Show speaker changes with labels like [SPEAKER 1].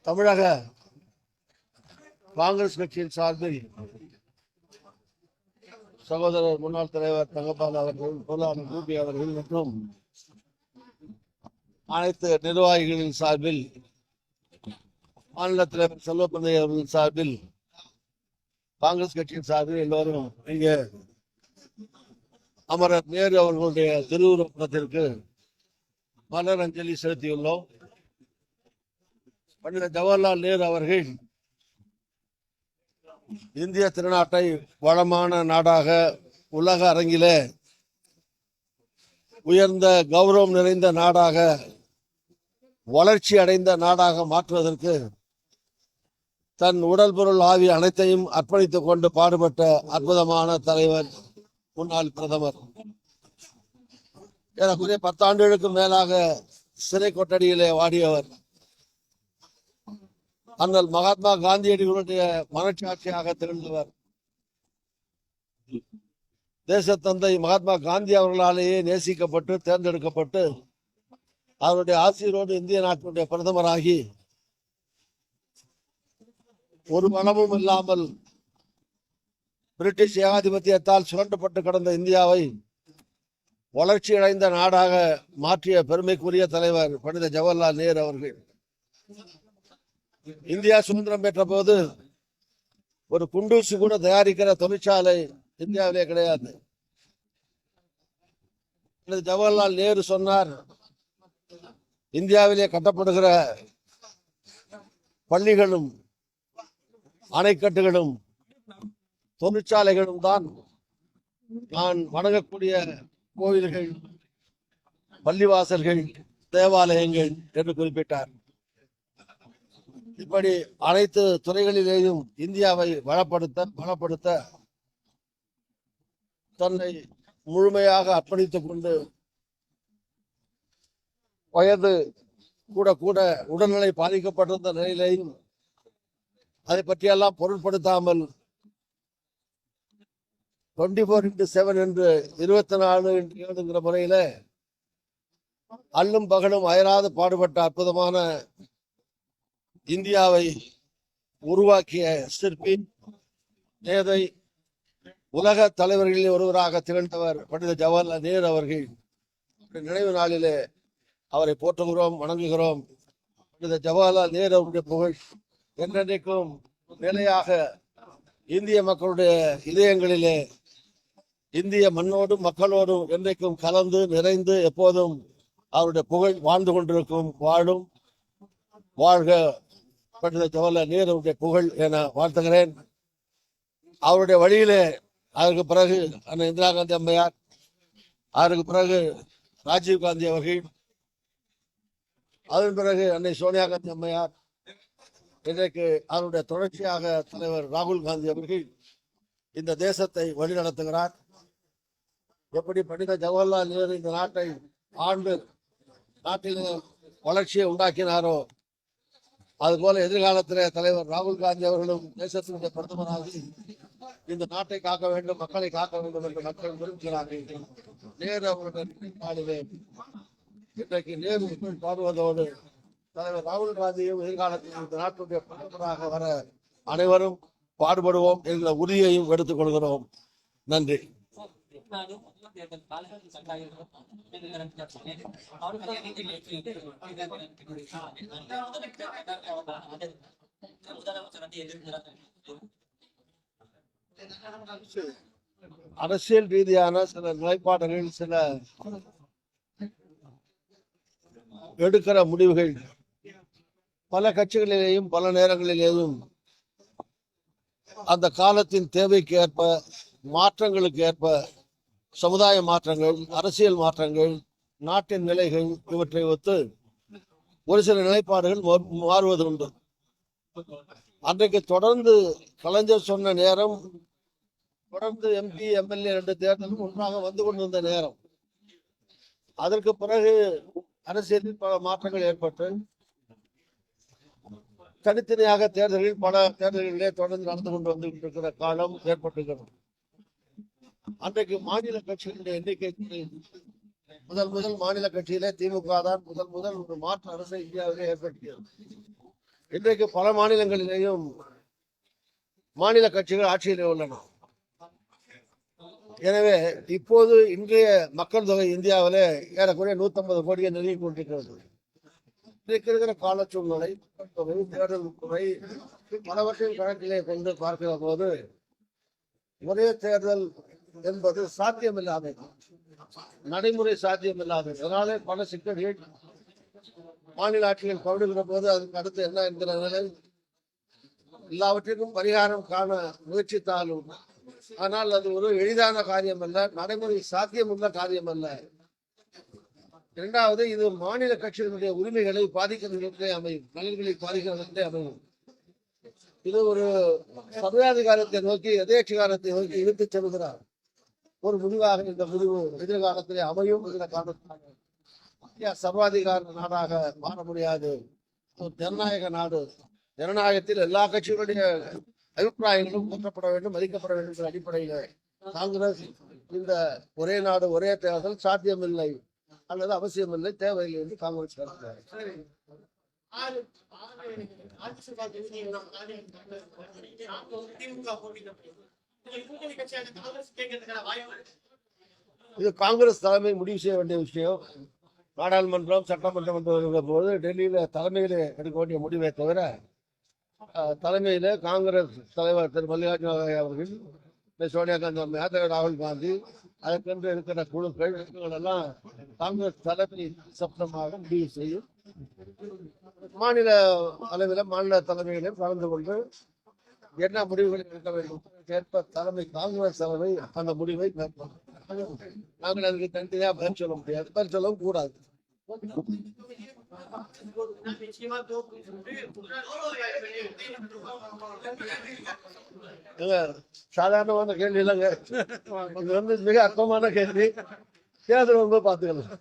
[SPEAKER 1] தமிழக காங்கிரஸ் கட்சியின் சார்பில் சகோதரர் முன்னாள் தலைவர் தங்கப்பால் அவர்கள், பொருளாளர் ரூபி அவர்கள் மற்றும் அனைத்து நிர்வாகிகளின் சார்பில், மாநில தலைவர் செல்வப்பிள்ளை அவர்களின் சார்பில், காங்கிரஸ் கட்சியின் சார்பில் எல்லோரும் இங்கே அமரர் நேரு அவர்களுடைய திருவுருவப்படத்திற்கு மலர் அஞ்சலி செலுத்தியுள்ளோம். பண்டித ஜவஹர்லால் நேரு அவர்கள் இந்திய திருநாட்டை வளமான நாடாக, உலக அரங்கிலே உயர்ந்த கௌரவம் நிறைந்த நாடாக, வளர்ச்சி அடைந்த நாடாக மாற்றுவதற்கு தன் உடல் பொருள் ஆவி அனைத்தையும் அர்ப்பணித்துக் கொண்டு பாடுபட்ட அற்புதமான தலைவர், முன்னாள் பிரதமர். ஏறக்குறைய 10 ஆண்டுகளுக்கும் மேலாக சிறை கொட்டடியிலே வாடியவர். அண்ணல் மகாத்மா காந்தியடிகளுடைய மனச்சாட்சியாக திகழ்ந்தவர். தேசத்தந்தை மகாத்மா காந்தி அவர்களாலேயே நேசிக்கப்பட்டு தேர்ந்தெடுக்கப்பட்டு அவருடைய ஆசிரியரோடு இந்திய நாட்டினுடைய பிரதமராகி ஒரு மனமும் இல்லாமல் பிரிட்டிஷ் ஏகாதிபத்தியத்தால் சுரண்டப்பட்டு கிடந்த இந்தியாவை வளர்ச்சி அடைந்த நாடாக மாற்றிய பெருமைக்குரிய தலைவர் பண்டித ஜவஹர்லால் நேரு அவர்கள். இந்தியா சுதந்திரம் பெற்ற போது ஒரு குண்டூசி கூட தயாரிக்கிற தொழிற்சாலை இந்தியாவிலே கிடையாது. ஜவஹர்லால் நேரு சொன்னார், இந்தியாவிலே கட்டப்படுகிற பள்ளிகளும் அணைக்கட்டுகளும் தொழிற்சாலைகளும் தான் நான் வணங்கக்கூடிய கோவில்கள், பள்ளிவாசல்கள், தேவாலயங்கள் என்று குறிப்பிட்டார். இப்படி அனைத்து துறைகளிலேயும் இந்தியாவை பலப்படுத்த தன்னை முழுமையாக அர்ப்பணித்துக் கொண்டு, வயது கூட கூட உடல்நிலை பாதிக்கப்பட்டிருந்த நிலையிலையும் அதை பற்றியெல்லாம் பொருட்படுத்தாமல் 24x7 என்று 24x7 முறையில அல்லும் பகலும் அயராது பாடுபட்ட அற்புதமான இந்தியாவை உருவாக்கிய சிற்பி, மேதை, உலக தலைவர்களில் ஒருவராக திகழ்ந்தவர் பண்டித ஜவஹர்லால் நேரு அவர்கள். நினைவு நாளிலே அவரை போற்றுகிறோம், வணங்குகிறோம். பண்டித ஜவஹர்லால் நேரு அவருடைய புகழ் என்றென்றைக்கும் நிலையாக இந்திய மக்களுடைய இதயங்களிலே, இந்திய மண்ணோடும் மக்களோடும் என்றைக்கும் கலந்து நிறைந்து எப்போதும் அவருடைய புகழ் வாழ்ந்து கொண்டிருக்கும், வாழும். வாழ்க பண்டித ஜவஹர்லால் நேருடைய புகழ் என வாழ்த்துகிறேன். அவருடைய வழியிலே அதற்கு பிறகு அன்னை இந்திரா காந்தி அம்மையார், அதற்கு பிறகு ராஜீவ் காந்தி அவர்கள், அதன் பிறகு அன்னை சோனியா காந்தி அம்மையார், இன்றைக்கு அவருடைய தொடர்ச்சியாக தலைவர் ராகுல் காந்தி அவர்கள் இந்த தேசத்தை வழிநடத்துகிறார். எப்படி பண்டித ஜவஹர்லால் நேரு இந்த நாட்டை ஆண்டு நாட்டில் வளர்ச்சியை உண்டாக்கினாரோ, அதுபோல எதிர்காலத்திலே தலைவர் ராகுல் காந்தி அவர்களும் தேசத்தினுடைய பிரதமராகி இந்த நாட்டை காக்க வேண்டும், மக்களை காக்க வேண்டும் என்று மக்கள் விரும்புகிறார்கள். நேரு அவர்களுடைய இன்றைக்கு நேரு பாடுவதோடு தலைவர் ராகுல் காந்தியும் எதிர்காலத்தில் இந்த நாட்டுடைய பிரதமராக வர அனைவரும் பாடுபடுவோம் என்ற உறுதியையும் எடுத்துக் கொள்கிறோம். நன்றி. அரசியல் ரீதியான சில நிலைப்பாடுகள், சில எடுக்கிற முடிவுகள் பல கட்சிகளிலேயும் பல நேரங்களிலேயும் அந்த காலத்தின் தேவைக்கு ஏற்ப, மாற்றங்களுக்கு ஏற்ப, சமுதாய மாற்றங்கள், அரசியல் மாற்றங்கள், நாட்டின் நிலைகள் இவற்றை ஒத்து ஒரு சில நிலைப்பாடுகள் மாறுவது உண்டு. அன்றைக்கு தொடர்ந்து கலைஞர் சொன்ன நேரம், தொடர்ந்து MP, MLA 2 தேர்தலும் ஒன்றாக வந்து கொண்டிருந்த நேரம். அதற்கு பிறகு அரசியலில் பல மாற்றங்கள் ஏற்பட்டு தனித்தனியாக தேர்தல்கள், பல தேர்தல்களிலே தொடர்ந்து நடந்து கொண்டு வந்து இருக்கிற காலம் ஏற்பட்டிருக்கிறது. அன்றைக்கு மாநில கட்சிகளுடைய எண்ணிக்கை முதல் மாநில கட்சியிலே திமுக தான் முதல் ஒரு மாற்று அரசை இந்தியாவிலே ஏற்படுத்தியது. இன்றைக்கு பல மாநிலங்களிலேயும் மாநில கட்சிகள் ஆட்சியிலே உள்ளன. எனவே இப்போது இன்றைய மக்கள் தொகை இந்தியாவிலே ஏறக்குறைய 150 கோடியை நெருங்கி கொண்டிருக்கிறது. இன்றைக்கு இருக்கிற கால சூழ்நிலை, மக்கள் தொகை, தேர்தல் முறை பலவற்றையும் கணக்கிலே கொண்டு பார்க்கிற போது ஒரே தேர்தல் என்பது சாத்தியமில்லாதது, நடைமுறை சாத்தியமில்லாதது. அதனாலே பல சிக்கல்கள் மாநில ஆட்சிகள் படுகிற போது அதுக்கு அடுத்து என்ன என்கிற நிலை எல்லாவற்றிற்கும் பரிகாரம் காண முயற்சித்தாலும் ஆனால் அது ஒரு எளிதான காரியம் அல்ல, நடைமுறை சாத்தியமுள்ள காரியம் அல்ல. இரண்டாவது, இது மாநில கட்சிகளுடைய உரிமைகளை பாதிக்கிறதே அமையும், நலன்களை பாதிக்கிறதே அமையும். இது ஒரு சர்வாதிகாரத்தை நோக்கி, எதேட்சிகாரத்தை நோக்கி இழுத்துச் செல்கிறார் ஒரு முடிவாக இந்த முடிவு எதிர்காலத்திலே அமையும் என்ற காரணத்தினால சர்வாதிகார நாடாக மாற முடியாது. ஒரு ஜனநாயக நாடு, ஜனநாயகத்தில் எல்லா கட்சிகளுடைய அபிப்பிராயங்களும் போற்றப்பட வேண்டும், மதிக்கப்பட வேண்டும் என்ற அடிப்படையில் காங்கிரஸ் இந்த ஒரே நாடு ஒரே தேர்தல் சாத்தியமில்லை அல்லது அவசியமில்லை, தேவையில்லை என்று காங்கிரஸ் கருதுகிறார். இது காங்கிரஸ் தலைமை முடிவு செய்ய வேண்டிய விஷயம். நாடாளுமன்றம் சட்டமன்றம் என்று வருகிற போது டெல்லியில தலைமையில எடுக்க வேண்டிய முடிவை தவிர தலைமையில காங்கிரஸ் தலைவர் திரு மல்லிகார்ஜுன அவர்கள், சோனியா காந்தி அம்மையார், ராகுல் காந்தி, அதற்கென்று இருக்கிற குழுக்கள் எல்லாம் காங்கிரஸ் தலைமை சப்தமாக முடிவு செய்யும். மாநில அளவில் மாநில தலைமைகளையும் கலந்து கொண்டு என்ன முடிவுகளை எடுக்க வேண்டும் ஏற்ப தலைமை காங்கிரஸ் தலைமை அந்த முடிவை மேற்கொள்ளும். நாங்கள் அதுக்கு தனித்தனியா பதில் சொல்ல முடியாது, பதில் சொல்லவும் கூடாது. சாதாரணமான கேள்வி இல்லைங்க, இது மிக அற்பமான கேள்வி. தேர்தல் வந்து பாத்துக்கலாம்.